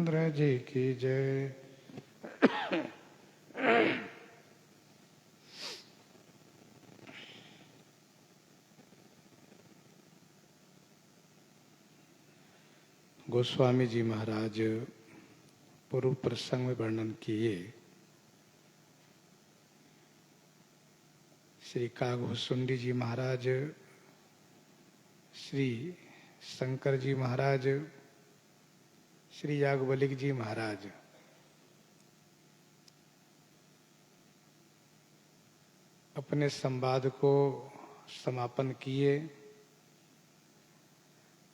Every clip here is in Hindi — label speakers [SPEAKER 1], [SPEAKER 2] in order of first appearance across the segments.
[SPEAKER 1] रामचंद्र जी की जय। गोस्वामी जी महाराज पूर्व प्रसंग में वर्णन किए श्री कागभूषुंडी जी महाराज, श्री शंकर जी महाराज, श्री याज्ञवल्क्य जी महाराज अपने संवाद को समापन किए,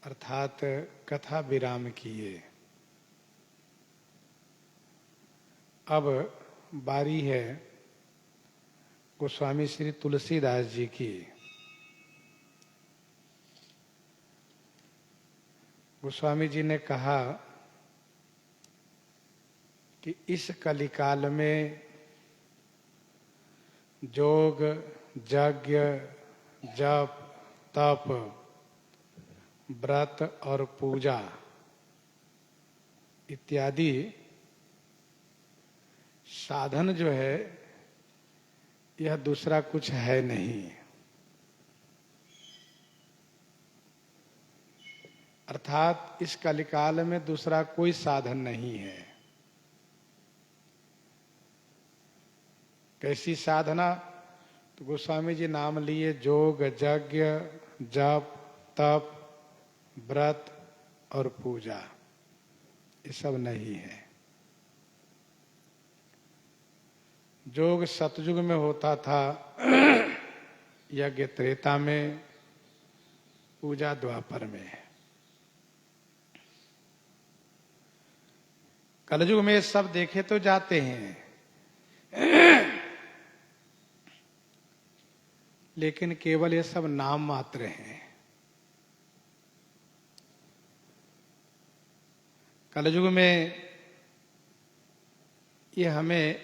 [SPEAKER 1] अर्थात कथा विराम किए। अब बारी है गोस्वामी श्री तुलसीदास जी की। गोस्वामी जी ने कहा कि इस कलिकाल में योग, यज्ञ, जप, तप, व्रत और पूजा इत्यादि साधन जो है यह दूसरा कुछ है नहीं। अर्थात इस कलिकाल में दूसरा कोई साधन नहीं है। कैसी साधना? तो गोस्वामी जी नाम लिए योग, यज्ञ, जप, तप, व्रत और पूजा, ये सब नहीं है। योग सतयुग में होता था, यज्ञ त्रेता में, पूजा द्वापर में। कलयुग में सब देखे तो जाते हैं, लेकिन केवल ये सब नाम मात्र हैं। कलयुग में ये हमें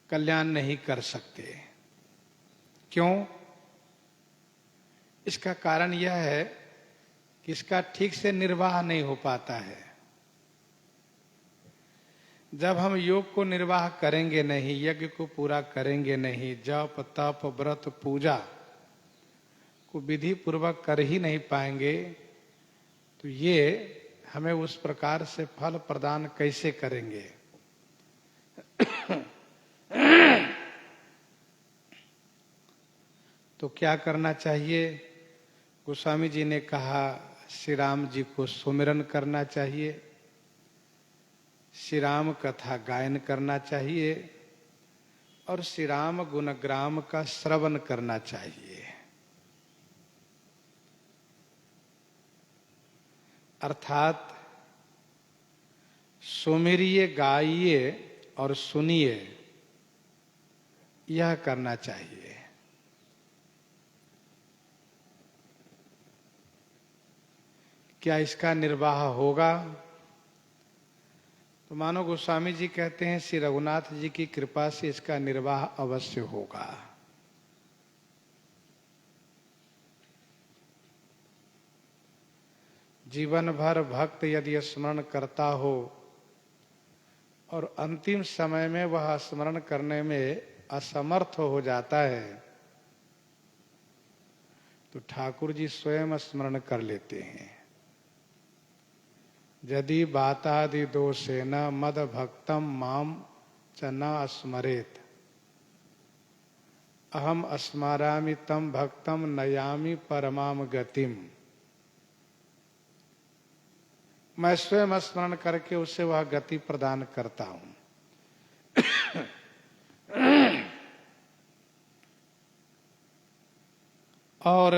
[SPEAKER 1] कल्याण नहीं कर सकते। क्यों? इसका कारण यह है कि इसका ठीक से निर्वाह नहीं हो पाता है। जब हम योग को निर्वाह करेंगे नहीं, यज्ञ को पूरा करेंगे नहीं, जप, तप, व्रत, पूजा को विधि पूर्वक कर ही नहीं पाएंगे, तो ये हमें उस प्रकार से फल प्रदान कैसे करेंगे? तो क्या करना चाहिए? गोस्वामी जी ने कहा श्री राम जी को सुमिरन करना चाहिए, श्री राम कथा गायन करना चाहिए और श्री राम गुणग्राम का श्रवण करना चाहिए। अर्थात सुमिरिए, गाइए और सुनिए, यह करना चाहिए। क्या इसका निर्वाह होगा? तो मानो गोस्वामी जी कहते हैं श्री रघुनाथ जी की कृपा से इसका निर्वाह अवश्य होगा। जीवन भर भक्त यदि स्मरण करता हो और अंतिम समय में वह स्मरण करने में असमर्थ हो जाता है, तो ठाकुर जी स्वयं स्मरण कर लेते हैं। यदि बातादि दोषेन मद भक्तम माम च न स्मरेत अहम स्मरामि तम भक्तम नयामि परमाम गतिम। मैं स्वयं स्मरण करके उसे वह गति प्रदान करता हूं। और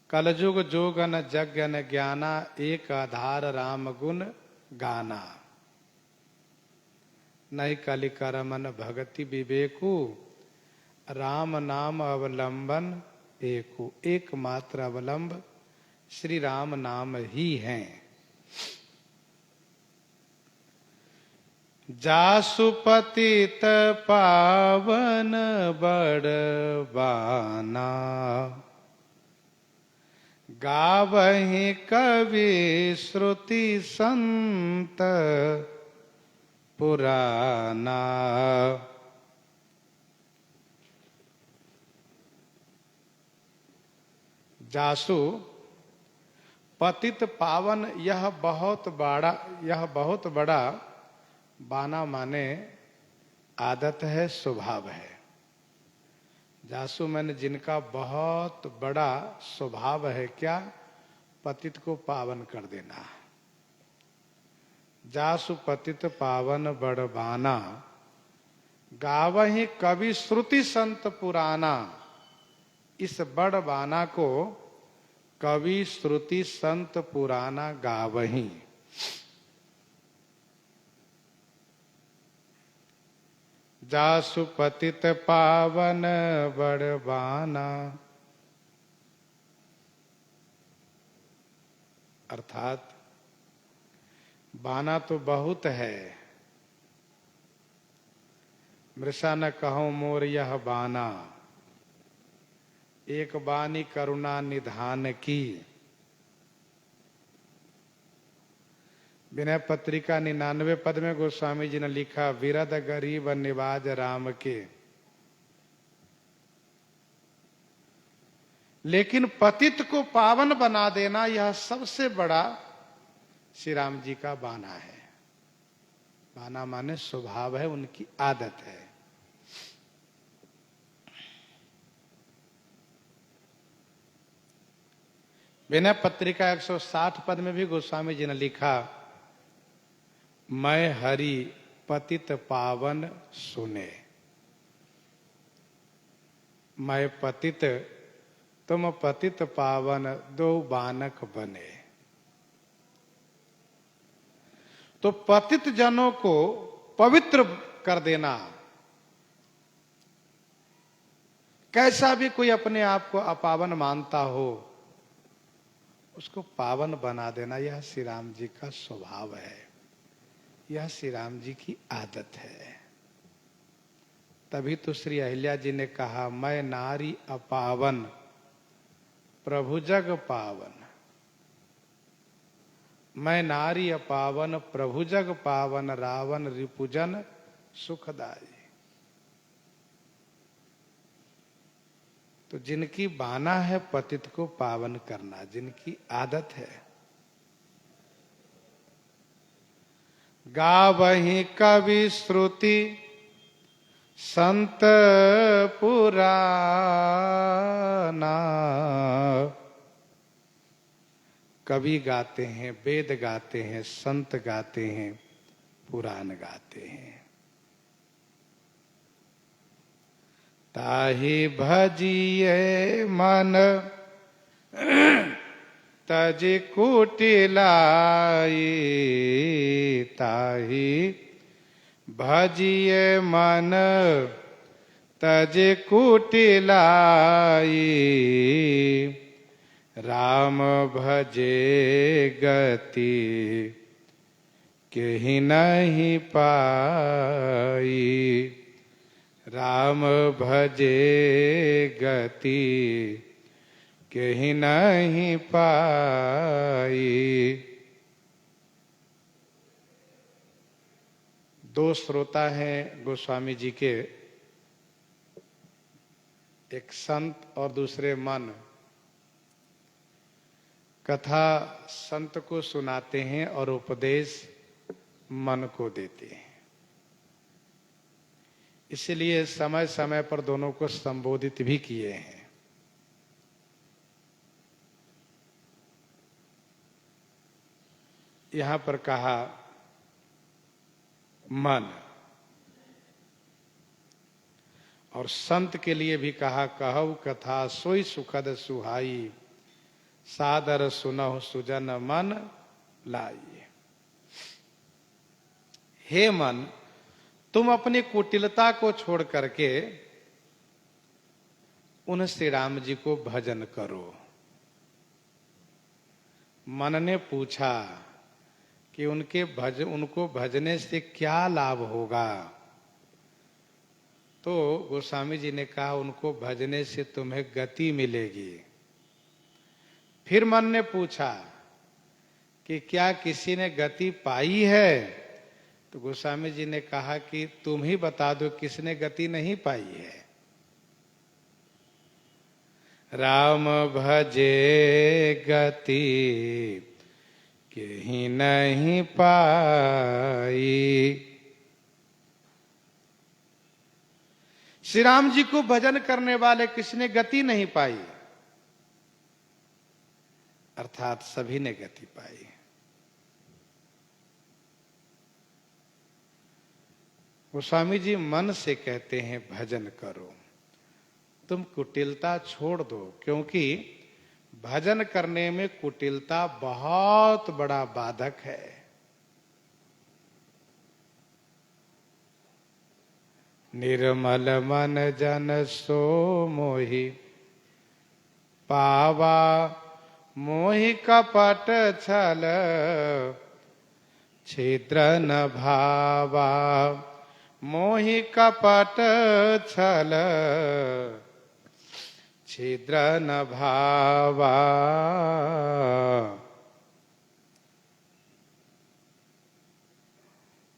[SPEAKER 1] कलयुग जोगन जगन ज्ञाना एक आधार राम गुण गाना। नई कलिकरमन भगति विवेकु राम नाम अवलंबन एकु। एकमात्र अवलंब श्री राम नाम ही है। जासु पतित पावन बड़बाना गावहीं कवि श्रुति संत पुराना। जासु पतित पावन यह बहुत बड़ा बाना माने आदत है, स्वभाव है। जासु मैंने जिनका बहुत बड़ा स्वभाव है, क्या? पतित को पावन कर देना। जासु पतित पावन बड़बाना, गावहीं कवि श्रुति संत पुराना। इस बड़बाना को कवि श्रुति संत पुराना गावहीं। जासु पतित पावन बड़बाना, अर्थात बाना तो बहुत है। मृषा न कहो मोर यह बाना, एक बानी करुणा निधान की। विनय पत्रिका 99 पद में गोस्वामी जी ने लिखा, विरद गरीब निवाज राम के। लेकिन पतित को पावन बना देना, यह सबसे बड़ा श्री राम जी का बाना है। बाना माने स्वभाव है, उनकी आदत है। विनय पत्रिका 160 पद में भी गोस्वामी जी ने लिखा, मैं हरि पतित पावन सुने। मैं पतित तुम पतित पावन, दो बानक बने। तो पतित जनों को पवित्र कर देना, कैसा भी कोई अपने आप को अपावन मानता हो, उसको पावन बना देना, यह श्री राम जी का स्वभाव है, यह श्री राम जी की आदत है। तभी तो श्री अहिल्या जी ने कहा, मैं नारी अपावन प्रभु जग पावन। मैं नारी अपावन प्रभु जग पावन, रावण रिपुजन सुखदाई। तो जिनकी बाना है पतित को पावन करना, जिनकी आदत है। गावहीं कवि श्रुति संत पुराना। कवि गाते हैं, वेद गाते हैं, संत गाते हैं, पुराण गाते हैं। ताहि भजिए मन तज कुटिलाई। ताहि भजिए मन तज कुटिलाई। राम भजे गति केहि नहीं पाई। राम भजे गति केहि नहीं पाई। दो श्रोता हैं गोस्वामी जी के, एक संत और दूसरे मन। कथा संत को सुनाते हैं और उपदेश मन को देते हैं। इसलिए समय समय पर दोनों को संबोधित भी किए हैं। यहां पर कहा मन, और संत के लिए भी कहा, कहु कथा सोई सुखद सुहाई। सादर सुनहु सुजन मन लाई। हे मन, तुम अपनी कुटिलता को छोड़ करके उन श्री राम जी को भजन करो। मन ने पूछा कि उनको भजने से क्या लाभ होगा? तो गोस्वामी जी ने कहा, उनको भजने से तुम्हें गति मिलेगी। फिर मन ने पूछा कि क्या किसी ने गति पाई है? तो गोस्वामी जी ने कहा कि तुम ही बता दो किसने गति नहीं पाई है। राम भजे गति केहि नहीं पाई। श्री राम जी को भजन करने वाले किसने गति नहीं पाई, अर्थात सभी ने गति पाई। गोस्वामी जी मन से कहते हैं भजन करो, तुम कुटिलता छोड़ दो, क्योंकि भजन करने में कुटिलता बहुत बड़ा बाधक है। निर्मल मन जन सो मोहि पावा, मोहि कपट छल छिद्र न भावा, मोहि कपट छल छिद्र न भावा।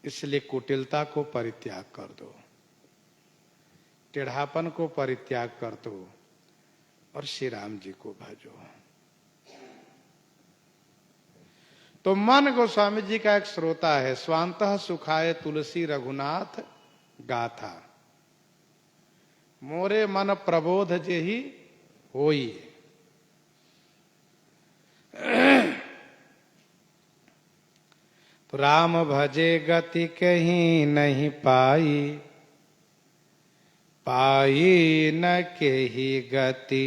[SPEAKER 1] इसलिए कुटिलता को परित्याग कर दो, टेढ़ापन को परित्याग कर दो और श्री राम जी को भजो। तो मन गोस्वामी जी का एक श्रोता है। स्वांतः सुखाय तुलसी रघुनाथ गाथा, मोरे मन प्रबोध जेहि होई। तो राम भजे गति कहीं नहीं पाई, पाई न केहि गति।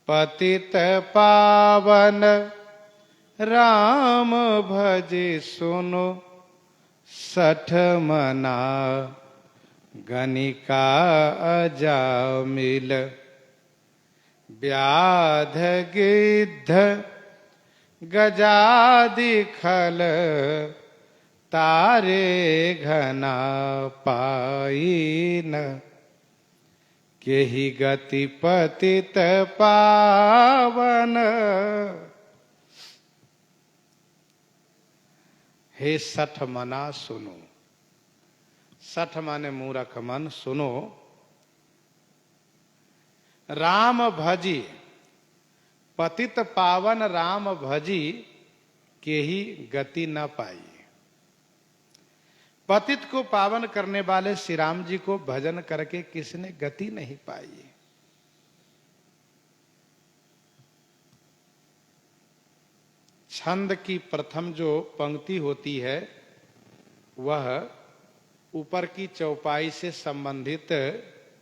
[SPEAKER 1] पतित पावन राम भजे सुनो सठ मना। गणिका अजामिल व्याध गिद्ध गजादि खल। तारे घना पाई न केहि गति पतित पावन। हे सठ मना सुनो, सठ माने मूरख मन, सुनो। राम भजी, पतित पावन राम भजी के ही गति न पाई। पतित को पावन करने वाले श्री राम जी को भजन करके किसने गति नहीं पाई। छंद की प्रथम जो पंक्ति होती है वह ऊपर की चौपाई से संबंधित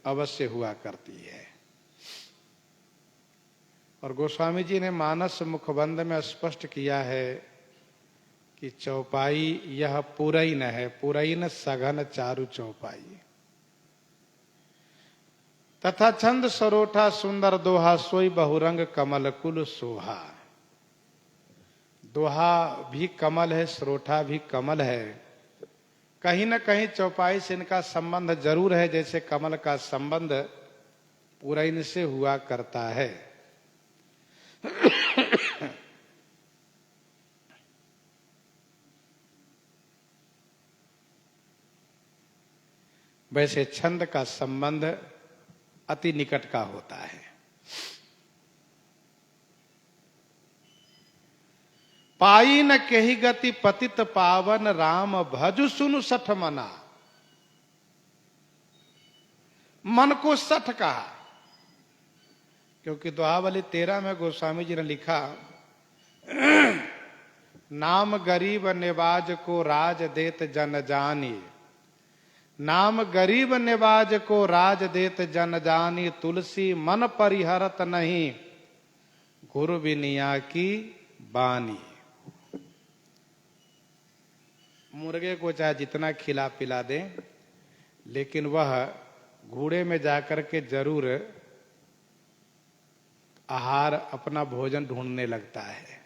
[SPEAKER 1] अवश्य हुआ करती है। और गोस्वामी जी ने मानस मुखबंध में स्पष्ट किया है कि चौपाई यह पुरैन है, पुरैन सघन चारु चौपाई। तथा छंद सरोठा सुंदर दोहा, सोई बहुरंग कमल कुल सोहा। दोहा भी कमल है, सरोठा भी कमल है। कहीं न कहीं चौपाई से इनका संबंध जरूर है, जैसे कमल का संबंध पुरैन से हुआ करता है। वैसे छंद का संबंध अति निकट का होता है। पाई न केहि गति पतित पावन राम भजु सुनु सठ मना। मन को सठ कहा, क्योंकि दोहावली 13 में गोस्वामी जी ने लिखा, नाम गरीब निवाज को राज देत जन जानी। नाम गरीब निवाज को राज देत जन जानी। तुलसी मन परिहरत नहीं गुरु बिनिया की बानी। मुर्गे को चाहे जितना खिला पिला दें, लेकिन वह घूड़े में जाकर के जरूर आहार, अपना भोजन ढूंढने लगता है।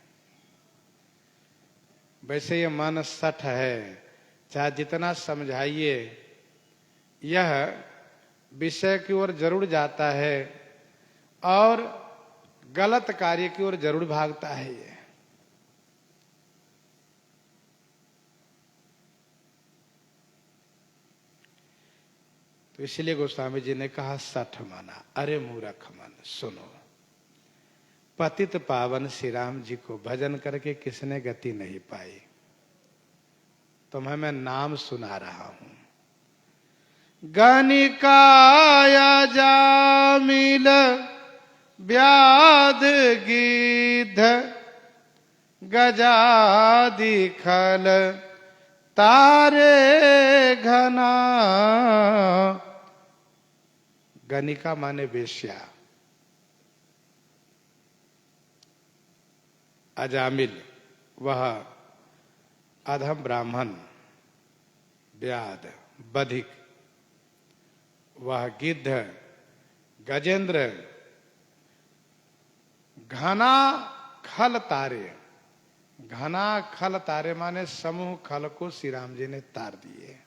[SPEAKER 1] वैसे ये मन सठ है, चाहे जितना समझाइए यह विषय की ओर जरूर जाता है और गलत कार्य की ओर जरूर भागता है ये। तो इसलिए गोस्वामी जी ने कहा सठ मना, अरे मूर्ख मन सुनो, पतित पावन श्री राम जी को भजन करके किसने गति नहीं पाई। तुम्हें मैं नाम सुना रहा हूं। गणिकाय जामिल व्याध गिद्ध गजादि खल तारे घना। गणिका माने वेश्या, अजामिल वह अधम ब्राह्मण, व्याध बधिक वह गिद्ध, गजेंद्र, घना खल तारे। घना खल तारे माने समूह खल को श्री राम जी ने तार दिए।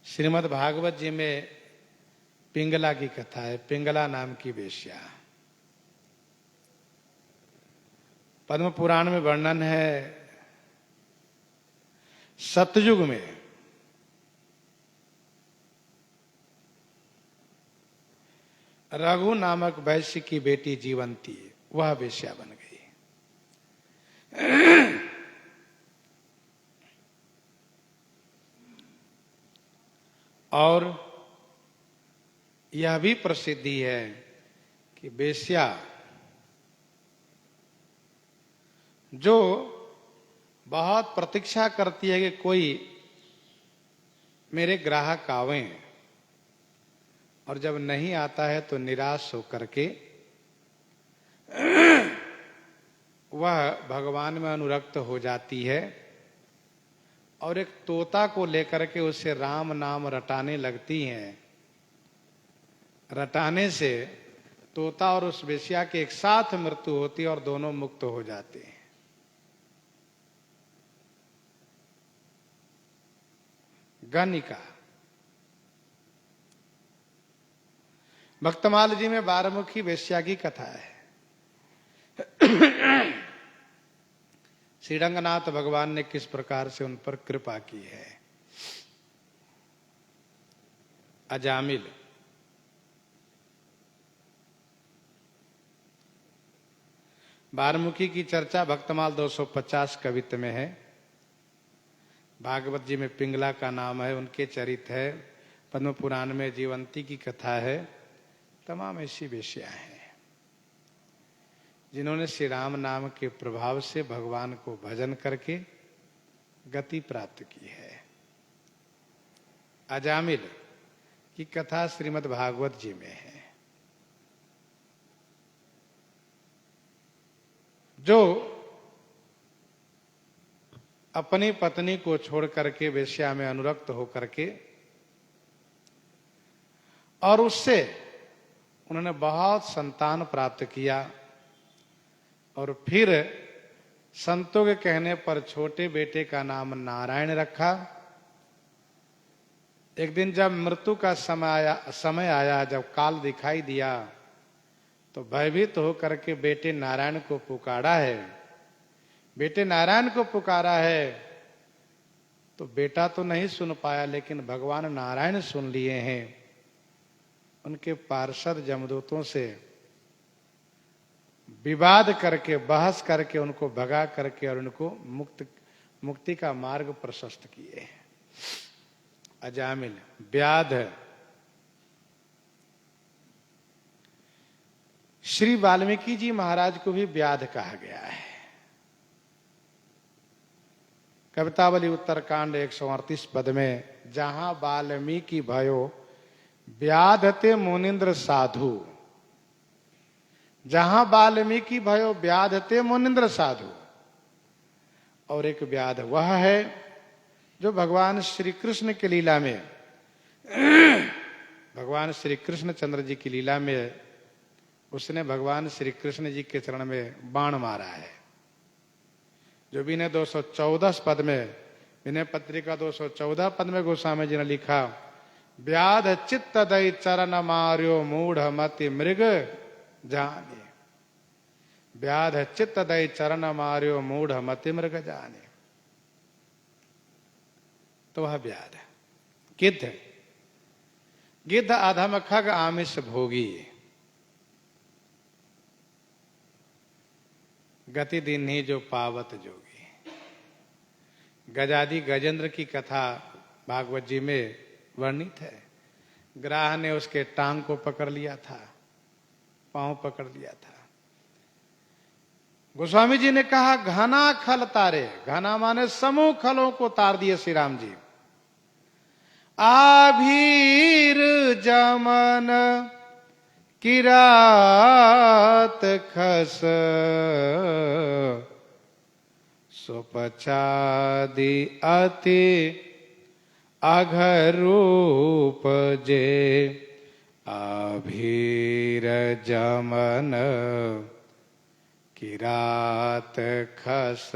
[SPEAKER 1] श्रीमद् भागवत जी में पिंगला की कथा है। पिंगला नाम की वेश्या, पद्म पुराण में वर्णन है। सतयुग में रघु नामक वैश्य की बेटी जीवंती वह वेश्या बन गई। और यह भी प्रसिद्धि है कि वेश्या जो बहुत प्रतीक्षा करती है कि कोई मेरे ग्राहक आवें, और जब नहीं आता है तो निराश होकर के वह भगवान में अनुरक्त हो जाती है और एक तोता को लेकर के उसे राम नाम रटाने लगती हैं। रटाने से तोता और उस वेश्या की एक साथ मृत्यु होती है और दोनों मुक्त हो जाते हैं। गणिका। भक्तमाल जी में 12मुखी वेश्या की कथा है। श्री रंगनाथ भगवान ने किस प्रकार से उन पर कृपा की है। अजामिल, बारमुखी की चर्चा भक्तमाल 250 कवित्त में है। भागवत जी में पिंगला का नाम है, उनके चरित है। पद्म पुराण में जीवंती की कथा है। तमाम ऐसी वेश्या हैं जिन्होंने श्री राम नाम के प्रभाव से भगवान को भजन करके गति प्राप्त की है। अजामिल की कथा श्रीमद् भागवत जी में है। जो अपनी पत्नी को छोड़ करके वेश्या में अनुरक्त होकर के और उससे उन्होंने बहुत संतान प्राप्त किया और फिर संतों के कहने पर छोटे बेटे का नाम नारायण रखा। एक दिन जब मृत्यु का समय आया, जब काल दिखाई दिया तो भयभीत होकर के बेटे नारायण को पुकारा है। बेटे नारायण को पुकारा है तो बेटा तो नहीं सुन पाया, लेकिन भगवान नारायण सुन लिए हैं। उनके पार्षद जमदूतों से विवाद करके, बहस करके उनको भगा करके और उनको मुक्ति का मार्ग प्रशस्त किए। अजामिल, व्याध। श्री वाल्मीकि जी महाराज को भी व्याध कहा गया है। कवितावली उत्तरकांड 138 पद में, जहां वाल्मीकि भयो व्याधते मुनिंद्र साधु। जहां वाल्मीकि भयो व्याधते मुनिंद्र साधु। और एक व्याध वह है जो भगवान श्री कृष्ण की लीला में, भगवान श्री कृष्ण चंद्र जी की लीला में उसने भगवान श्री कृष्ण जी के चरण में बाण मारा है। जो विनय 214 पद में, विनय पत्रिका 214 पद में गोस्वामी जी ने लिखा व्याध चित्त दई चरण मार्यो मूढ़ मति मृग जाने। व्याध चित्त दई चरण मार्यो मूढ़ मति मृग जाने। तो वह व्याध है। गिद्ध, गिद्ध अधम खग आमिष भोगी, गति दिन ही जो पावत जोगी। गजादि गजेंद्र की कथा भागवत जी में वर्णित है। ग्राह ने उसके टांग को पकड़ लिया था, पांव पकड़ लिया था। गोस्वामी जी ने कहा घना खल तारे, घना माने समूह खलों को तार दिए श्री राम जी। आभीर जमन किरात खस सुपचादि अति अघरूप जे। आभीर जमन किरात खस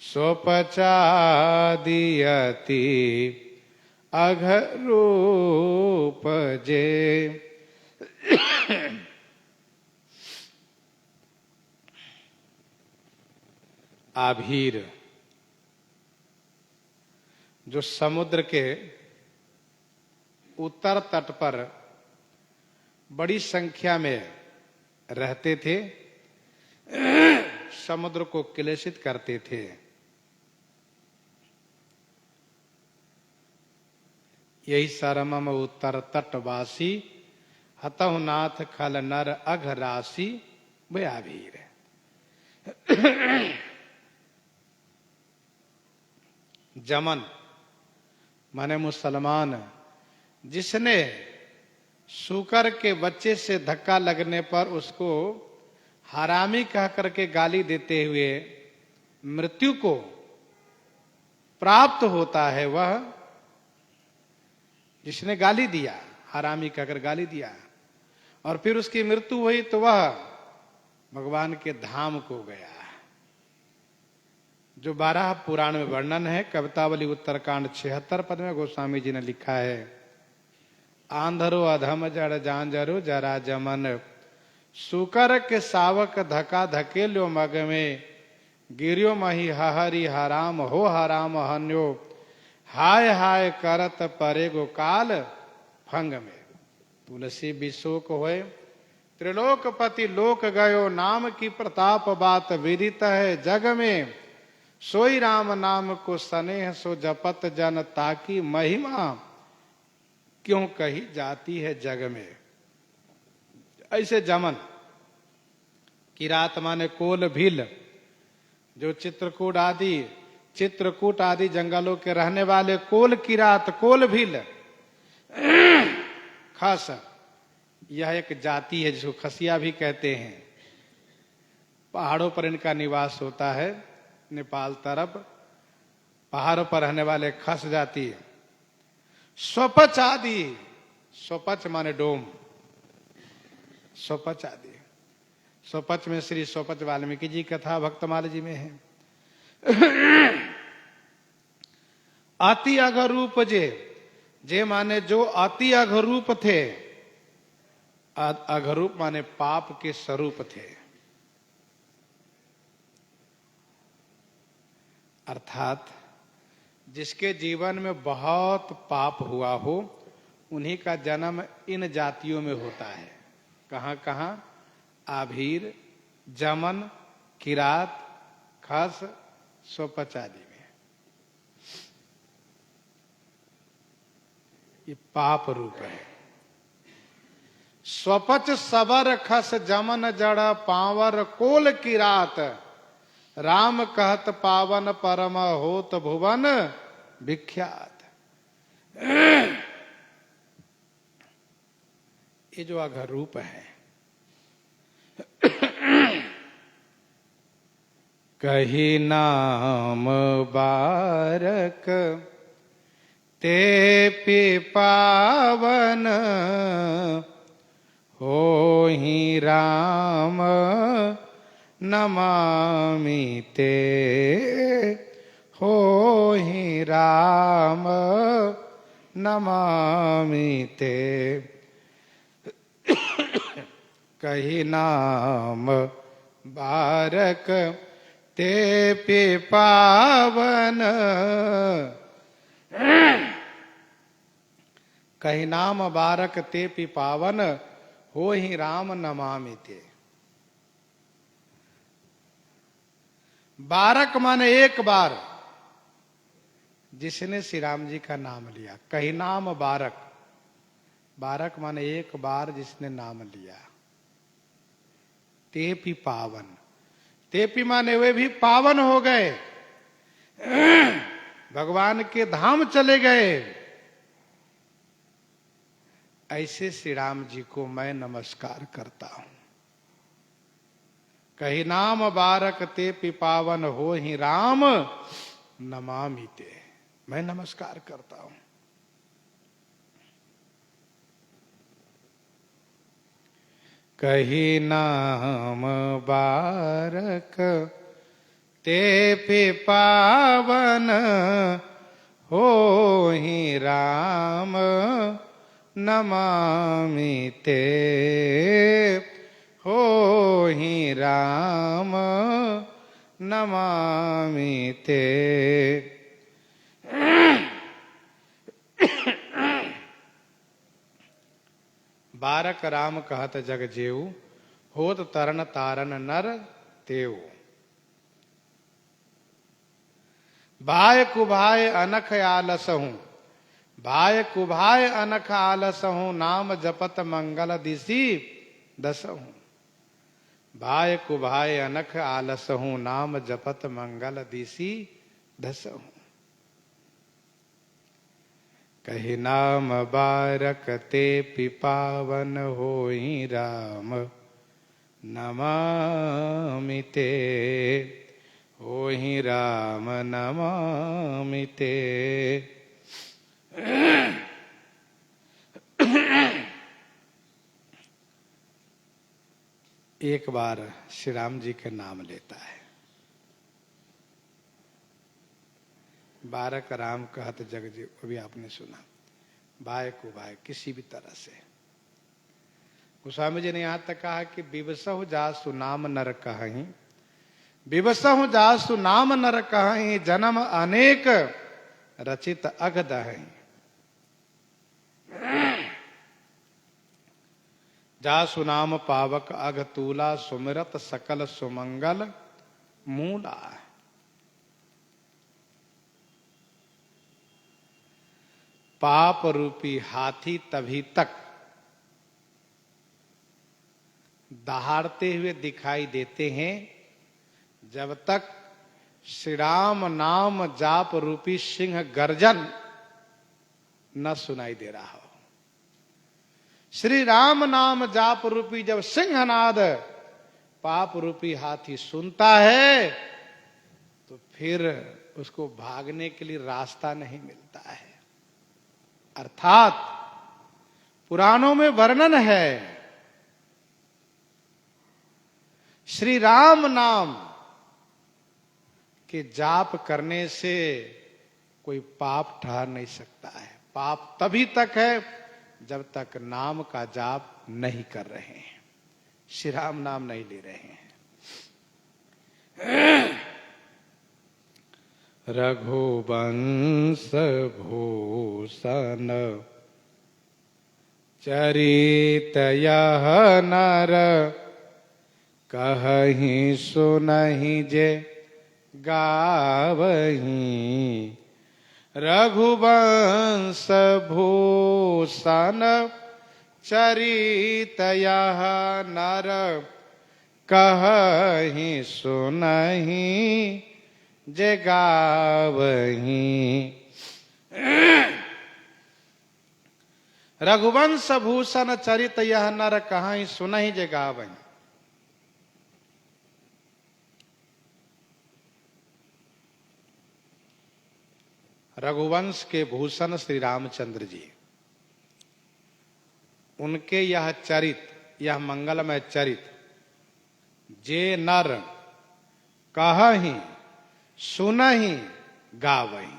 [SPEAKER 1] सुपचादि अति अघरूप जे। आभीर जो समुद्र के उत्तर तट पर बड़ी संख्या में रहते थे, समुद्र को क्लेशित करते थे। यही सरमम उत्तर तटवासी हतहु नाथ खल नर अघ राशि, वे आभीर है। जमन माने मुसलमान, जिसने सूकर के बच्चे से धक्का लगने पर उसको हरामी कह करके गाली देते हुए मृत्यु को प्राप्त होता है, वह जिसने गाली दिया, हरामी कहकर गाली दिया और फिर उसकी मृत्यु हुई, तो वह भगवान के धाम को गया। जो 12 पुराण में वर्णन है, कवितावली उत्तरकांड 76 पद में गोस्वामी जी ने लिखा है। आंधरो अधम जड़ जांजरो जरा जमन, सुकर के सावक धका धकेल्यो मग में, गिरियो मही हहरी हराम हो हराम हन्यो, हाय हाय करत परे गो काल फंग में। तुलसी विशोक होए त्रिलोकपति लोक गयो, नाम की प्रताप बात विदित है जग में, सोई राम नाम को स्नेह सो जपत जन, ताकि महिमा क्यों कही जाती है जग में। ऐसे जमन, किरात माने कोल भील, जो चित्रकूट आदि जंगलों के रहने वाले कोल किरात, कोल भील। खस, यह एक जाति है जिसको खसिया भी कहते हैं। पहाड़ों पर इनका निवास होता है, नेपाल तरफ पहाड़ों पर रहने वाले खस जाति है। स्वपच आदि, स्वपच माने डोम, स्वपच आदि। स्वपच में श्री स्वपच वाल्मीकि जी कथा भक्तमाल जी में है। अति अघरूप जे माने जो अति अघरूप थे। अघरूप माने पाप के स्वरूप थे, अर्थात जिसके जीवन में बहुत पाप हुआ हो, उन्हीं का जन्म इन जातियों में होता है। कहां कहां? आभीर, जमन, किरात, खस, स्वपच आदि में। ये पाप रूप है। स्वपच सबर खस जमन जड़ पावर कोल किरात, राम कहत पावन परम होत भुवन विख्यात। ये जो अघर रूप है, कही नाम बारक ते पी पावन, हो ही राम नमामि ते, हो ही राम नमामि ते। कही नाम बारक ते पे पावन, कही नाम बारक ते पि पावन, हो ही राम नमामि ते। बारक माने एक बार, जिसने श्री राम जी का नाम लिया। कही नाम बारक, बारक माने एक बार जिसने नाम लिया। ते पि पावन, ते पि माने वे भी पावन हो गए, भगवान के धाम चले गए। ऐसे श्री राम जी को मैं नमस्कार करता हूं। कही नाम बारक ते पि पावन, हो ही राम नमामि ते। मैं नमस्कार करता हूं। कही नाम बारक ते पि पावन, हो ही राम नमामि ते, हो ही राम नमामि ते। बारक राम कहत जग जेऊ, होत तरन तारन नर तेऊ। भाय कुभाय अनख आलसहूं, भाय कुभाय अनख आलसहूं, नाम जपत मंगल दिशि दसहूं। भाय कुभाय अनख आलसहूं, नाम जपत मंगल दिशि दसहूं। कही नाम बारक ते पि पावन, होई राम नमामि ते, होई राम नमामि ते। एक बार श्री राम जी के नाम लेता है। बारक राम कहत जग जी, अभी आपने सुना। भाई को भाई किसी भी तरह से। गोस्वामी जी ने यहां तक कहा कि विवसहु जासु नाम नर कहीं, विवसहु जासु नाम नर कहीं, जन्म अनेक रचित अघ दहीं। जासु नाम पावक अघ तूला, सुमिरत सकल सुमंगल मूला। पाप रूपी हाथी तभी तक दहाड़ते हुए दिखाई देते हैं जब तक श्री राम नाम जाप रूपी सिंह गर्जन न सुनाई दे रहा हो। श्री राम नाम जाप रूपी जब सिंहनाद पाप रूपी हाथी सुनता है तो फिर उसको भागने के लिए रास्ता नहीं मिलता है। अर्थात पुराणों में वर्णन है, श्री राम नाम के जाप करने से कोई पाप ठहर नहीं सकता है। पाप तभी तक है जब तक नाम का जाप नहीं कर रहे हैं, श्री राम नाम नहीं ले रहे हैं। रघुवंश भूषण चरित यह नर, कहहीं सुनहि जे गावहीं। रघुवंश भूषण चरित यह नर, कहहीं सुनहि जे गावहीं। रघुवंश भूषण चरित यह नर, कहहीं सुनहि जे गावहीं। रघुवंश के भूषण श्री रामचंद्र जी, उनके यह चरित, यह मंगलमय चरित जे नर कहहीं सुनहि गावहीं।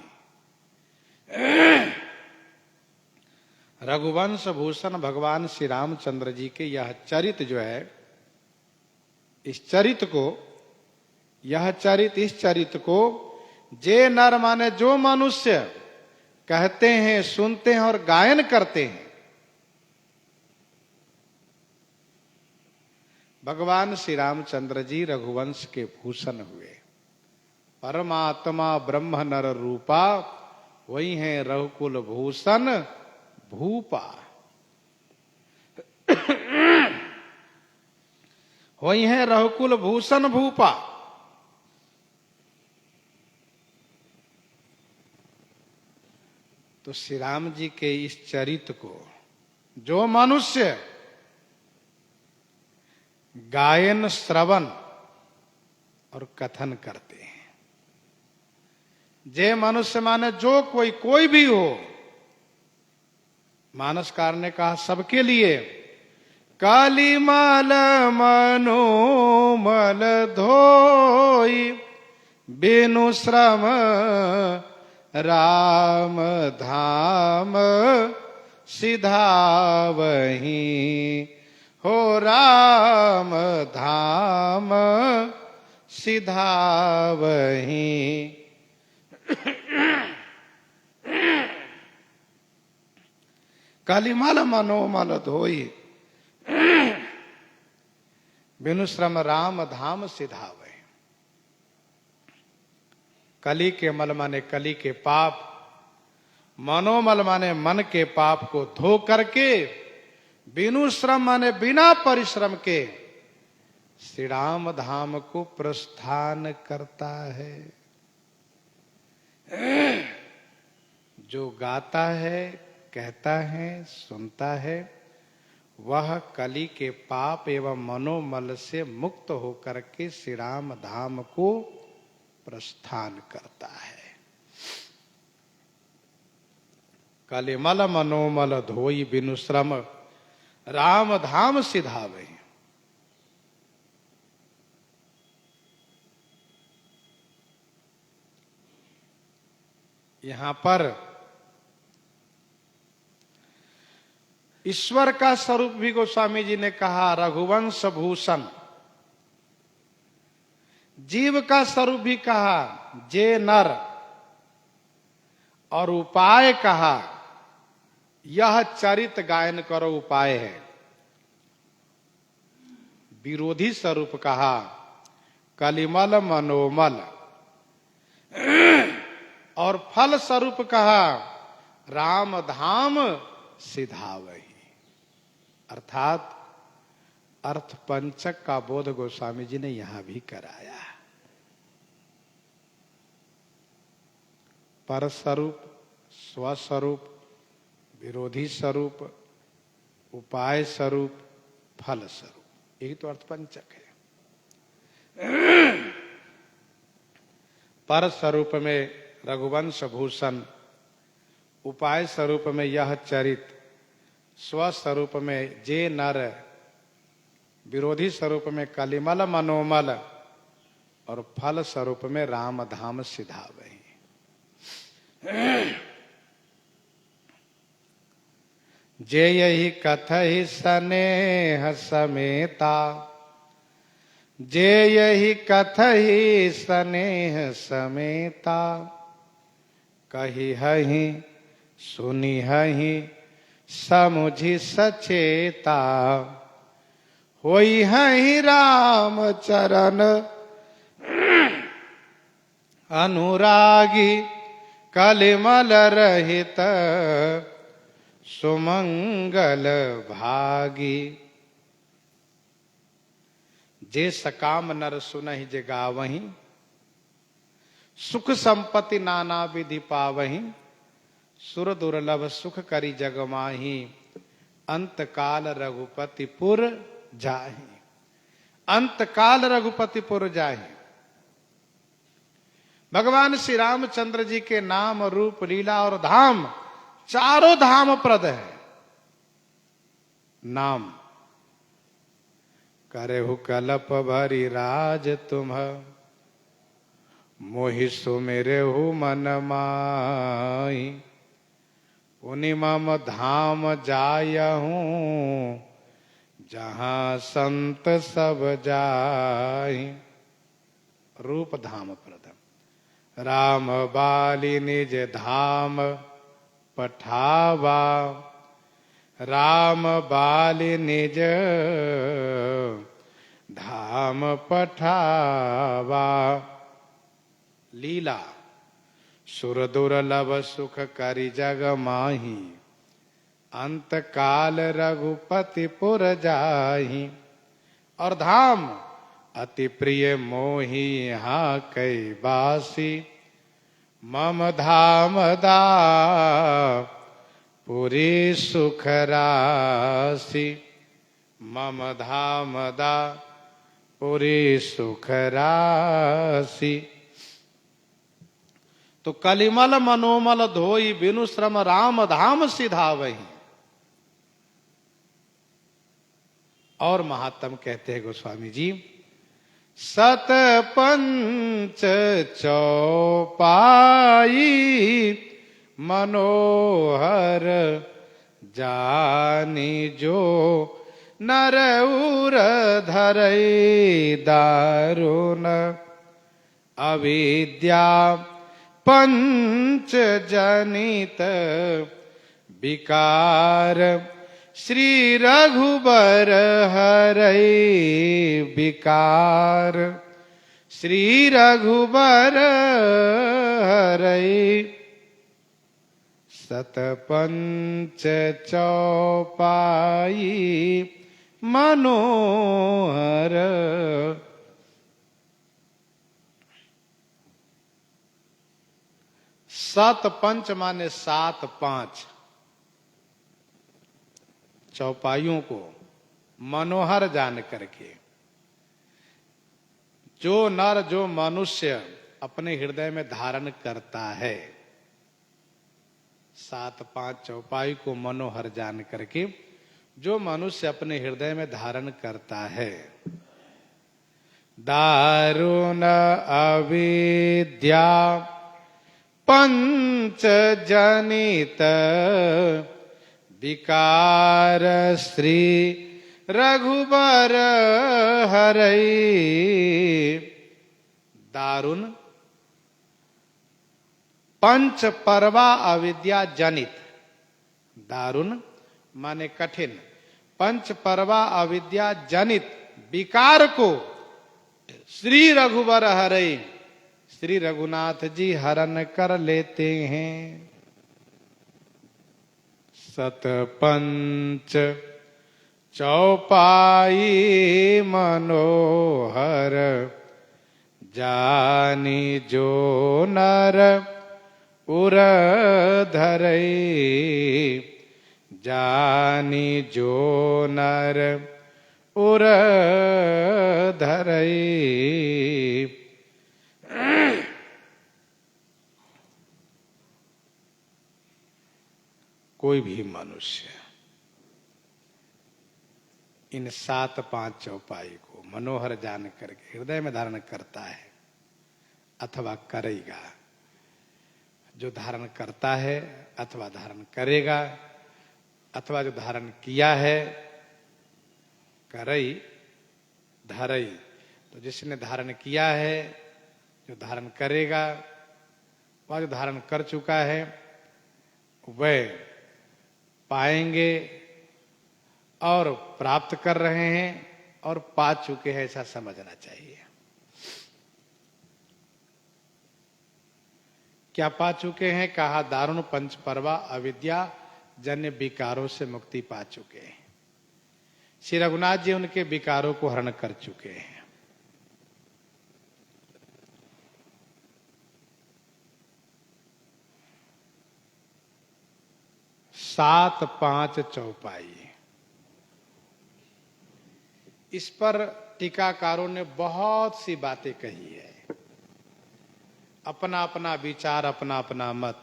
[SPEAKER 1] रघुवंश भूषण भगवान श्री रामचंद्र जी के यह चरित जो है, इस चरित को जे नर माने जो मनुष्य कहते हैं, सुनते हैं और गायन करते हैं, भगवान श्री रामचंद्र जी रघुवंश के भूषण हुए। परमात्मा ब्रह्म नर रूपा, वही है रघुकुल भूषण भूपा। वही है रघुकुल भूषण भूपा। तो श्री राम जी के इस चरित्र को जो मनुष्य गायन, श्रवण और कथन करते हैं, जे मनुष्य माने जो कोई भी हो, मानसकार ने कहा सबके लिए। कालीमल मनोमल धोई, बिनु श्रम राम धाम सिधावहीं, हो राम धाम सिधावहीं। कालीमल मनोमल धोई, बिनु श्रम राम धाम सिधावे। कली के मल माने कली के पाप, मनोमल माने मन के पाप को धो करके, बिनु श्रम माने बिना परिश्रम के श्री राम धाम को प्रस्थान करता है। जो गाता है, कहता है, सुनता है, वह कली के पाप एवं मनोमल से मुक्त होकर के श्री राम धाम को प्रस्थान करता है। कलिमल मनोमल धोई, बिनु श्रम राम धाम सिधावे। यहां पर ईश्वर का स्वरूप भी गोस्वामी जी ने कहा रघुवंश भूषण, जीव का स्वरूप भी कहा जे नर, और उपाय कहा यह चरित गायन करो उपाय है। विरोधी स्वरूप कहा कलिमल मनोमल, और फल स्वरूप कहा राम धाम सिधावही। अर्थात अर्थ पंचक का बोध गोस्वामी जी ने यहां भी कराया। पर स्वरूप, स्वस्वरूप, विरोधी स्वरूप, उपाय स्वरूप, फल स्वरूप, यही तो अर्थ पंचक है। पर स्वरूप में रघुवंश भूषण, उपाय स्वरूप में यह चरित, स्वस्वरूप में जे नर, विरोधी स्वरूप में कलिमल मनोमल, और फल स्वरूप में राम धाम सिधावही। जे यही कथहि स्नेह समेता, जे यही कथहि स्नेह समेता, कही हहि सुनी हहि समुझि सचेता, होई हहि राम चरण अनुरागी, कलिमल रहित सुमंगल भागी। जे सकाम नर सुनहि जे गावहीं, सुख संपत्ति नाना विधि पावहीं, सुर दुर्लभ सुख करी जग माही, अंत काल रघुपतिपुर जाहि। अंत काल रघुपतिपुर जाहि। भगवान श्री रामचंद्र जी के नाम, रूप, लीला और धाम, चारों धाम प्रद है। नाम करहु कलप भरी राज तुम, मोहि सुमिरहु मन माही, उनि मम धाम जायहूँ जहाँ संत सब जाहि। रूप धाम प्रथम राम बाली निज धाम पठावा। राम बाली निज धाम पठावा। लीला सुर दुर्लभ सुख करि जग माही। अंत काल रघुपति पुर जाहि। और धाम अति प्रिय मोहि यहाँ कई बासी। मम धाम दा पुरी सुख राशि। मम धाम दा पुरी सुख राशि। तो कलिमल मनोमल धोई बिनु श्रम राम धाम सिधावहि। और महात्म कहते हैं गोस्वामी जी, सत पंच चौपाई मनोहर जानी जो। नर उर धरई दारुण अविद्या पंच जनित विकार। श्री रघुबर हरई विकार। श्री रघुबर हरई सतपंच चौपाई मनोहर। सत पंच माने सात पांच चौपाइयों को मनोहर जान करके जो नर जो मनुष्य अपने हृदय में धारण करता है, सात पांच चौपाई को मनोहर जान करके जो मनुष्य अपने हृदय में धारण करता है। दारुण अविद्या पंच जनित विकार। श्री रघुबर हरई। दारुण पंच परवा अविद्या जनित। दारुण माने कठिन, पंच परवा अविद्या जनित विकार को श्री रघुबर हरई, श्री रघुनाथ जी हरण कर लेते हैं। सत पंच चौपाई मनोहर जानी जो नर उर धरई। जानी जो नर उर धरई। कोई भी मनुष्य इन सात पांच चौपाई को मनोहर जान करके हृदय में धारण करता है अथवा करेगा। जो धारण करता है अथवा धारण करेगा अथवा जो धारण किया है, करई धरई, तो जिसने धारण किया है, जो धारण करेगा, वह जो धारण कर चुका है वह पाएंगे और प्राप्त कर रहे हैं और पा चुके हैं, ऐसा समझना चाहिए। क्या पा चुके हैं? कहा दारुण पंच परवा अविद्या जन्य विकारों से मुक्ति पा चुके हैं। श्री रघुनाथ जी उनके विकारों को हरण कर चुके हैं। सात पांच चौपाई, इस पर टीकाकारों ने बहुत सी बातें कही है। अपना अपना विचार, अपना अपना मत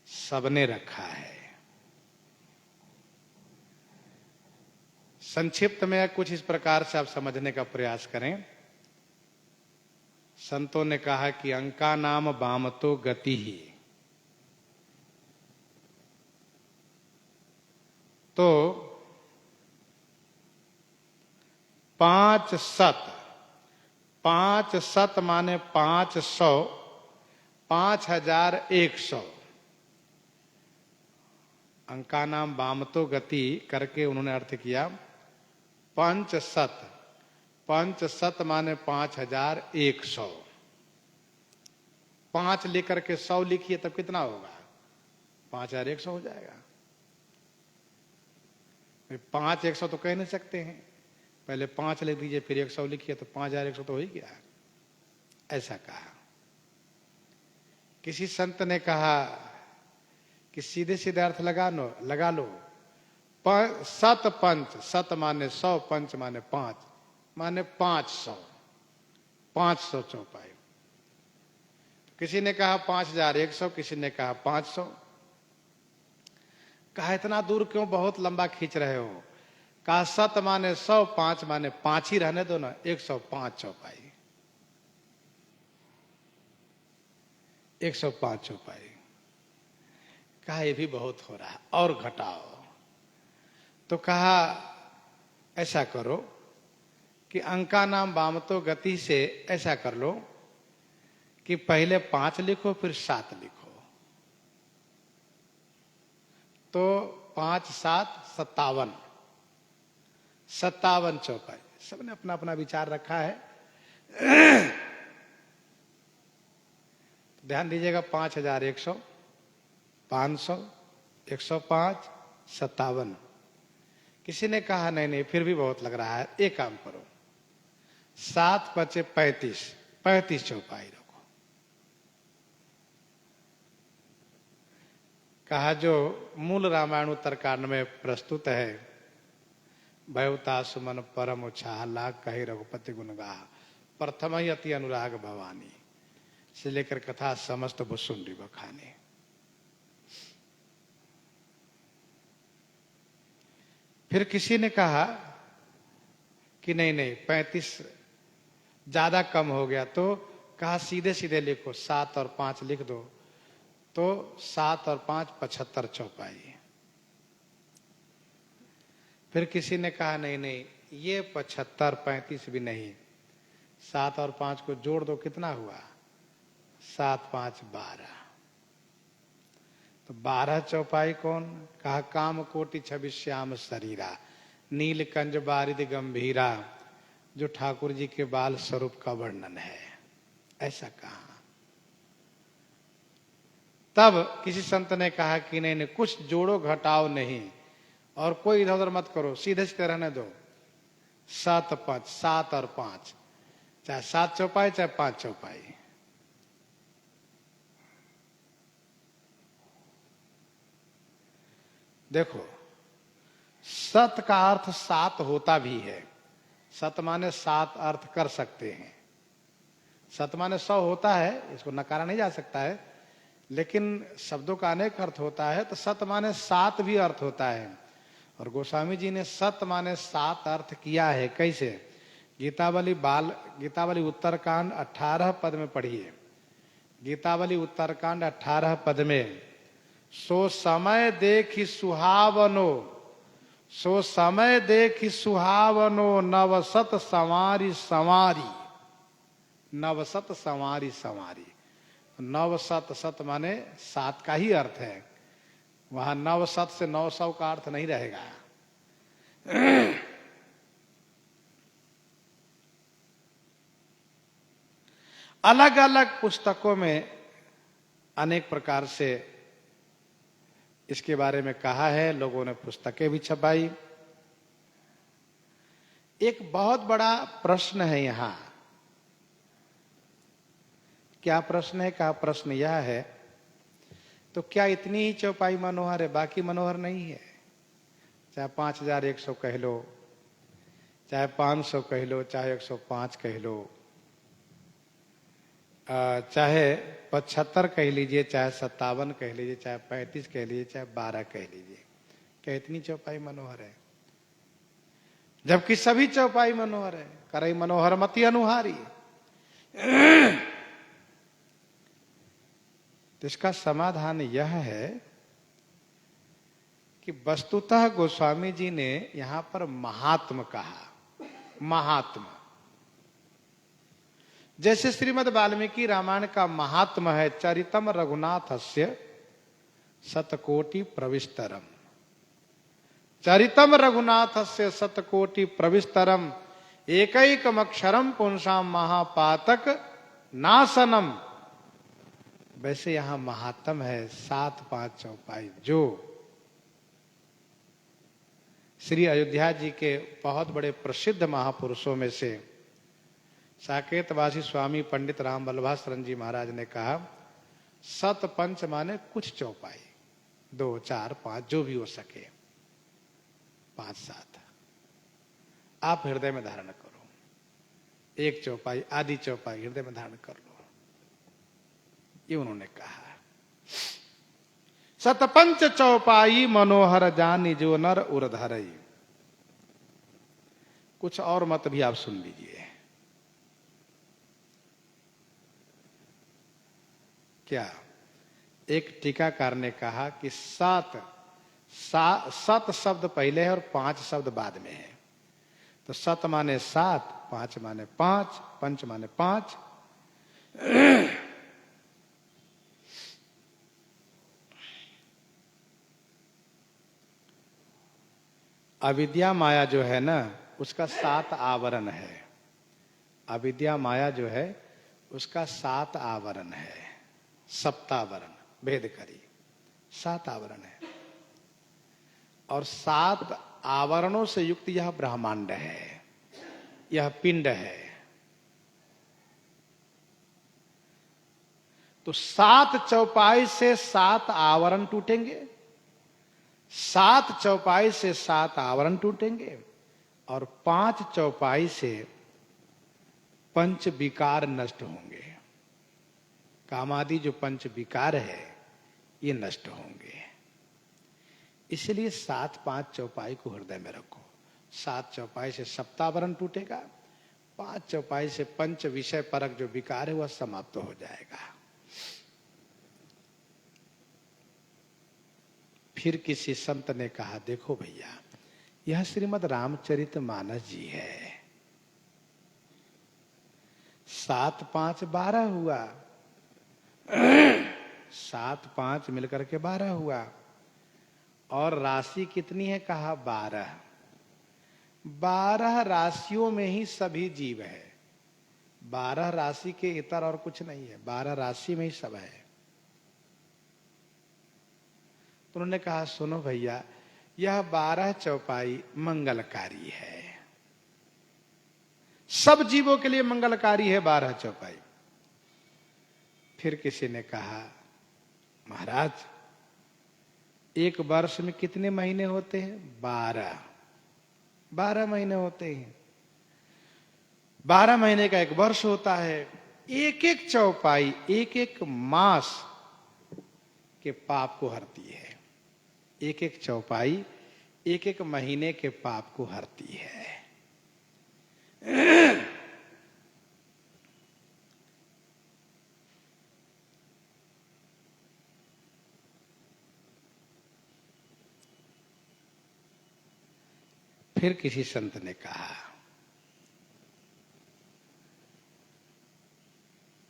[SPEAKER 1] सबने रखा है। संक्षिप्त में कुछ इस प्रकार से आप समझने का प्रयास करें। संतों ने कहा कि अंका नाम बामतो गति ही। तो 5 शत, 5 शत माने 500, 5100 अंका नाम वामतो गति करके उन्होंने अर्थ किया 5 शत, 5 शत माने 5100, 5 लेकर के 100 लिखिए तब कितना होगा? 5100 हो जाएगा। 5 100 तो कह नहीं सकते हैं, पहले 5 लिख दीजिए फिर 100 लिखिए तो 5100 तो हो ही गया। ऐसा कहा। किसी संत ने कहा कि सीधे सीधे अर्थ लगा लो। सत पंच, सत माने 100, पंच माने 5, माने 500, 500 चौपाई। किसी ने कहा 5100, किसी ने कहा 500। कहा इतना दूर क्यों बहुत लंबा खींच रहे हो? कहा 7 माने 100, 5 माने 5 ही रहने दो ना, 105 चौपाई, 105 चौपाई। कहा ये भी बहुत हो रहा है और घटाओ। तो कहा ऐसा करो कि अंका नाम वामतो गति से ऐसा कर लो कि पहले 5 लिखो फिर 7 लिखो। तो 5 7 57, 57 चौपाई। सबने अपना अपना विचार रखा है। ध्यान दीजिएगा, 5100, 500, 105, 57। किसी ने कहा नहीं नहीं फिर भी बहुत लग रहा है, एक काम करो 7 5 35, 35 चौपाई रखो। कहा जो मूल रामायण उत्तरकांड में प्रस्तुत है, भयवता सुमन परम उत्साह लाग कही रघुपति गुण गाह, प्रथम ही अति अनुराग भवानी से लेकर कथा समस्त भुसुंडी बखाने। फिर किसी ने कहा कि नहीं नहीं 35 ज्यादा कम हो गया, तो कहा सीधे सीधे लिखो 7 और 5 लिख दो। तो 7 और 5 75 चौपाई। फिर किसी ने कहा नहीं नहीं ये 75 35 भी नहीं, 7 और 5 को जोड़ दो, कितना हुआ? 7 5 12। तो 12 चौपाई कौन? कहा काम कोटि छवि श्याम शरीरा, नील कंज बारिद गंभीरा, जो ठाकुर जी के बाल स्वरूप का वर्णन है। ऐसा कहा। तब किसी संत ने कहा कि नहीं नहीं कुछ जोड़ो घटाओ नहीं, और कोई इधर उधर मत करो, सीधे सीधे रहने दो। 7 5, 7 और 5, चाहे 7 चौपाई चाहे 5 चौपाई। देखो सत का अर्थ 7 होता भी है, सत माने 7 अर्थ कर सकते हैं। सत माने 100 होता है, इसको नकारा नहीं जा सकता है, लेकिन शब्दों का अनेक अर्थ होता है, तो सत माने 7 भी अर्थ होता है। और गोस्वामी जी ने सत माने 7 अर्थ किया है। कैसे? गीतावली उत्तरकांड 18 पद में पढ़िए। गीतावली उत्तरकांड 18 पद में, सो समय देखि सुहावनो, सो समय देखि सुहावनो, नवसत संवारी संवारी, नवसत संवारी संवारी। नवसत, सत माने 7 का ही अर्थ है, वहां 900 से 900 का अर्थ नहीं रहेगा। अलग अलग पुस्तकों में अनेक प्रकार से इसके बारे में कहा है, लोगों ने पुस्तकें भी छपाई। एक बहुत बड़ा प्रश्न है यहां। क्या प्रश्न है? का प्रश्न यह है, तो क्या इतनी ही चौपाई मनोहर है, बाकी मनोहर नहीं है? चाहे 5100 कह लो, चाहे 500 कह लो, चाहे 105 कह लो, चाहे 75 कह लीजिए, चाहे 57 कह लीजिए, चाहे 35 कह लीजिए, चाहे 12 कह लीजिए, क्या इतनी चौपाई मनोहर है? जबकि सभी चौपाई मनोहर है। करई मनोहर मति अनुहारी। तो इसका समाधान यह है कि वस्तुतः गोस्वामी जी ने यहां पर महात्म कहा। महात्म जैसे श्रीमद् वाल्मीकि रामायण का महात्म है चरितम रघुनाथस्य शतकोटि प्रविस्तरम। चरितम रघुनाथस्य शतकोटि प्रविस्तरम एकैकमक्षरम पुंसाम महापातक नाशनम। वैसे यहां महात्म है 7-5 चौपाई जो श्री अयोध्या जी के बहुत बड़े प्रसिद्ध महापुरुषों में से साकेतवासी स्वामी पंडित राम वल्लभाशरण जी महाराज ने कहा, सत पंच माने कुछ चौपाई, 2, 4, 5 जो भी हो सके, 5, 7 आप हृदय में धारण करो। एक चौपाई आदि चौपाई हृदय में धारण कर लो, ये उन्होंने कहा। सतपंच चौपाई मनोहर जानी जो नर उर्धरई। कुछ और मत भी आप सुन लीजिए। क्या एक टीकाकार ने कहा कि सत शब्द पहले है और 5 शब्द बाद में है। तो सत माने 7, 5 माने 5, पंच माने 5। अविद्या माया जो है ना उसका 7 आवरण है। अविद्या माया जो है उसका 7 आवरण है, सप्तावरण भेद करी 7 आवरण है। और 7 आवरणों से युक्त यह ब्रह्मांड है, यह पिंड है। तो 7 चौपाई से 7 आवरण टूटेंगे, 7 चौपाई से 7 आवरण टूटेंगे और 5 चौपाई से पंच विकार नष्ट होंगे। कामादि जो पंच विकार है ये नष्ट होंगे। इसलिए 7-5 चौपाई को हृदय में रखो। 7 चौपाई से सप्तावरण टूटेगा, 5 चौपाई से पंच विषय परक जो विकार है वह समाप्त हो जाएगा। फिर किसी संत ने कहा, देखो भैया यह श्रीमद् रामचरितमानस जी है, 7, 5, 12 हुआ, 7, 5 मिलकर के 12 हुआ। और राशि कितनी है? कहा 12। 12 राशियों में ही सभी जीव है। 12 राशि के इतर और कुछ नहीं है, 12 राशि में ही सब है। तो उन्होंने कहा, सुनो भैया यह 12 चौपाई मंगलकारी है, सब जीवों के लिए मंगलकारी है 12 चौपाई। फिर किसी ने कहा, महाराज एक वर्ष में कितने महीने होते हैं? 12 महीने होते हैं। 12 महीने का एक वर्ष होता है। एक एक चौपाई एक एक मास के पाप को हरती है। एक एक चौपाई एक एक महीने के पाप को हरती है। फिर किसी संत ने कहा,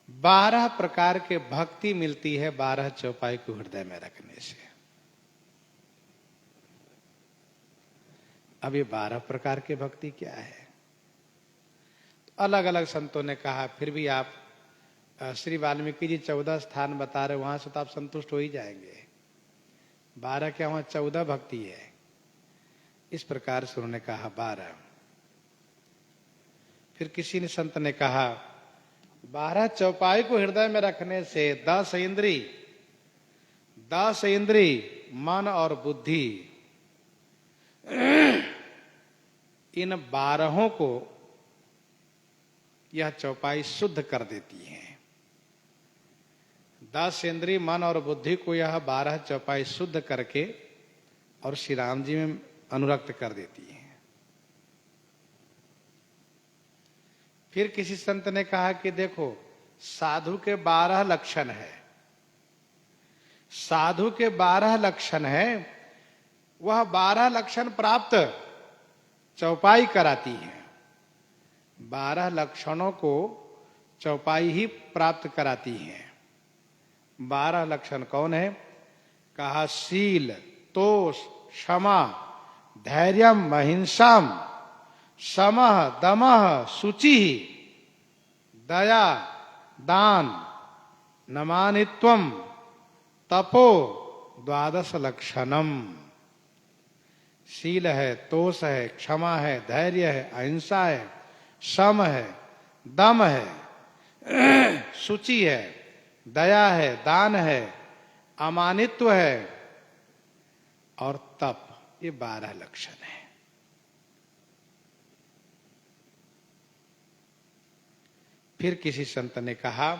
[SPEAKER 1] 12 प्रकार के भक्ति मिलती है 12 चौपाई को हृदय में रखने से। अब ये 12 प्रकार के भक्ति क्या है? अलग अलग संतों ने कहा, फिर भी आप श्री वाल्मीकि जी 14 स्थान बता रहे, वहां से तो आप संतुष्ट हो ही जाएंगे। 12 क्या, वहां 14 भक्ति है। इस प्रकार से उन्होंने कहा 12। फिर किसी ने संत ने कहा, 12 चौपाई को हृदय में रखने से 10 इंद्री मन और बुद्धि, इन 12 को यह चौपाई शुद्ध कर देती है। 10 इंद्री मन और बुद्धि को यह 12 चौपाई शुद्ध करके और श्री राम जी में अनुरक्त कर देती है। फिर किसी संत ने कहा कि देखो साधु के 12 लक्षण है। साधु के 12 लक्षण है। वह 12 लक्षण प्राप्त चौपाई कराती है। 12 लक्षणों को चौपाई ही प्राप्त कराती है। 12 लक्षण कौन है? कहा शील, तोष, क्षमा, धैर्यम, अहिंसाम, समः, दमः, शुचि, दया, दान, नमानित्वम, तपो, 12 लक्षणम। शील है, तोष है, क्षमा है, धैर्य है, अहिंसा है, सम है, दम है, शुचि है, दया है, दान है, अमानित्व है और तप। ये 12 लक्षण है। फिर किसी संत ने कहा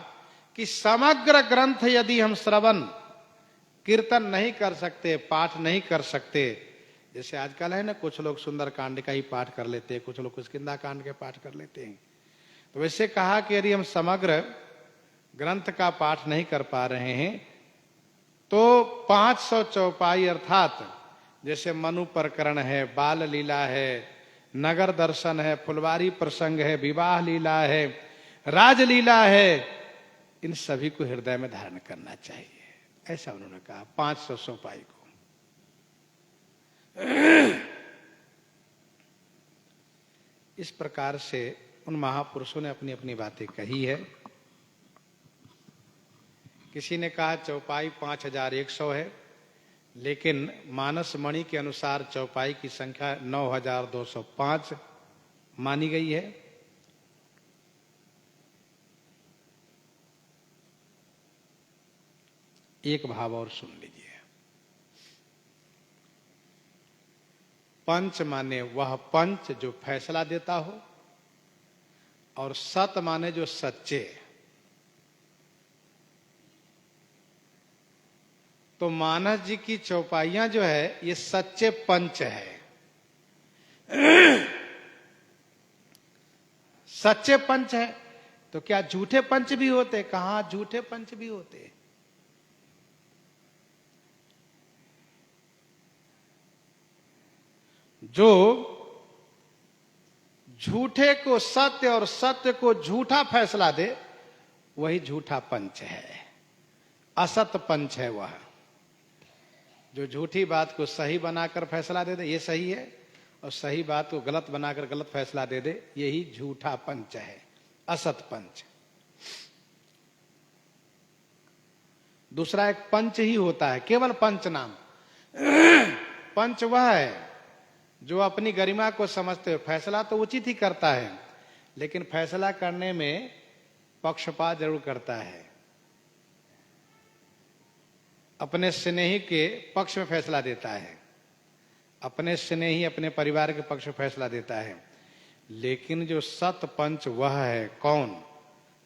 [SPEAKER 1] कि समग्र ग्रंथ यदि हम श्रवण कीर्तन नहीं कर सकते, पाठ नहीं कर सकते, जैसे आजकल है ना, कुछ लोग सुंदर कांड का ही पाठ कर लेते हैं, कुछ लोग किष्किंधा कांड के पाठ कर लेते हैं, तो वैसे कहा कि यदि हम समग्र ग्रंथ का पाठ नहीं कर पा रहे हैं तो 500 चौपाई अर्थात जैसे मनु प्रकरण है, बाल लीला है, नगर दर्शन है, फुलवारी प्रसंग है, विवाह लीला है, राजलीला है, इन सभी को हृदय में धारण करना चाहिए। ऐसा उन्होंने कहा 500 चौपाई को। इस प्रकार से उन महापुरुषों ने अपनी अपनी बातें कही है। किसी ने कहा चौपाई 5100 है, लेकिन मानस मणि के अनुसार चौपाई की संख्या 9205 मानी गई है। एक भाव और सुन लीजिए। पंच माने वह पंच जो फैसला देता हो, और सत माने जो सच्चे। तो मानस जी की चौपाइयां जो है ये सच्चे पंच है। सच्चे पंच है तो क्या झूठे पंच भी होते? कहां झूठे पंच भी होते। जो झूठे को सत्य और सत्य को झूठा फैसला दे वही झूठा पंच है, असत पंच है वह। जो झूठी बात को सही बनाकर फैसला दे दे ये सही है, और सही बात को गलत बनाकर गलत फैसला दे दे यही झूठा पंच है, असत पंच। दूसरा एक पंच ही होता है, केवल पंच नाम। पंच वह है जो अपनी गरिमा को समझते हुए फैसला तो उचित ही करता है, लेकिन फैसला करने में पक्षपात जरूर करता है। अपने स्नेही के पक्ष में फैसला देता है, अपने स्नेही अपने परिवार के पक्ष में फैसला देता है। लेकिन जो सत पंच वह है कौन?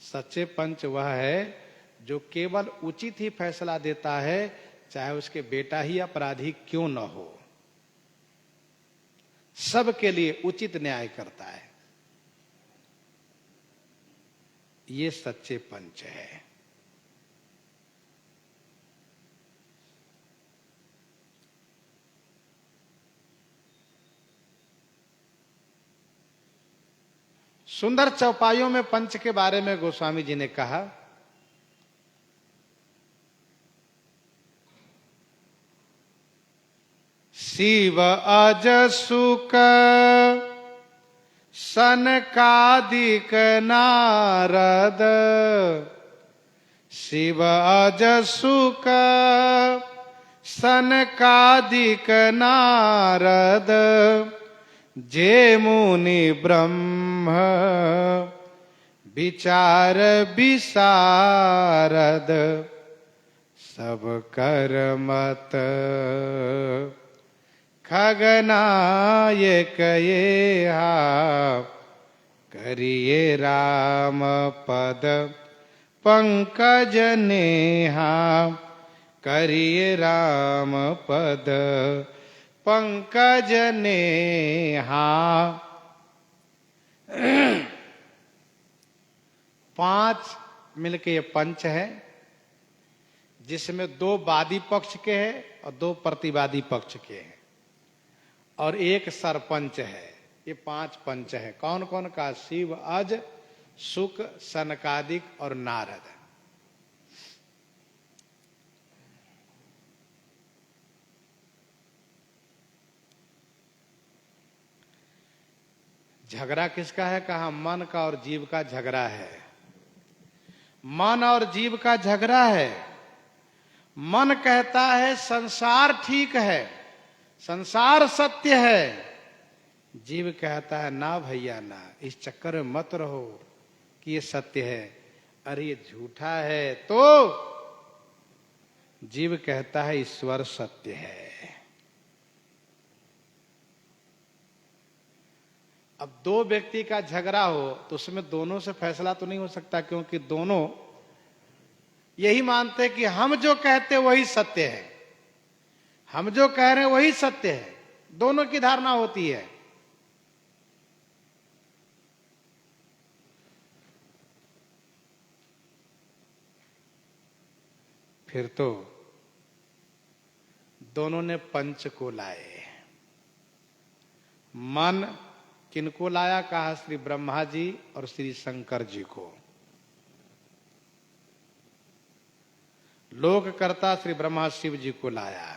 [SPEAKER 1] सच्चे पंच वह है जो केवल उचित ही फैसला देता है, चाहे उसके बेटा ही अपराधी क्यों न हो, सबके लिए उचित न्याय करता है। ये सच्चे पंच है। सुंदर चौपाइयों में पंच के बारे में गोस्वामी जी ने कहा, शिव अज सुक सनकादिक नारद, शिव अज सुक सनकादिक नारद, जे मुनि ब्रह्म विचार विशारद, सब कर मत खगनायक येहा, करिए राम पद पंकज नेहा, करिए राम पद पंकज नेहा। 5 मिलके ये पंच है, जिसमें 2 वादी पक्ष के हैं और 2 प्रतिवादी पक्ष के हैं। और एक सरपंच है। ये 5 पंच है। कौन कौन का? शिव, अज, शुक, सनकादिक और नारद। झगड़ा किसका है? कहा मन का और जीव का झगड़ा है। मन और जीव का झगड़ा है। मन कहता है संसार ठीक है, संसार सत्य है। जीव कहता है ना भैया ना, इस चक्कर में मत रहो कि ये सत्य है, अरे ये झूठा है। तो जीव कहता है ईश्वर सत्य है। अब 2 व्यक्ति का झगड़ा हो तो उसमें दोनों से फैसला तो नहीं हो सकता, क्योंकि दोनों यही मानते कि हम जो कहते वही सत्य है, हम जो कह रहे हैं वही सत्य है। दोनों की धारणा होती है। फिर तो दोनों ने पंच को लाए। मन किनको लाया? कहा श्री ब्रह्मा जी और श्री शंकर जी को। लोककर्ता श्री ब्रह्मा शिव जी को लाया।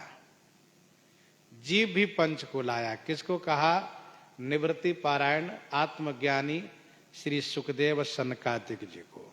[SPEAKER 1] जीव भी पंच को लाया। किसको? कहा निवृत्ति पारायण आत्मज्ञानी श्री सुखदेव सनकादिक जी को।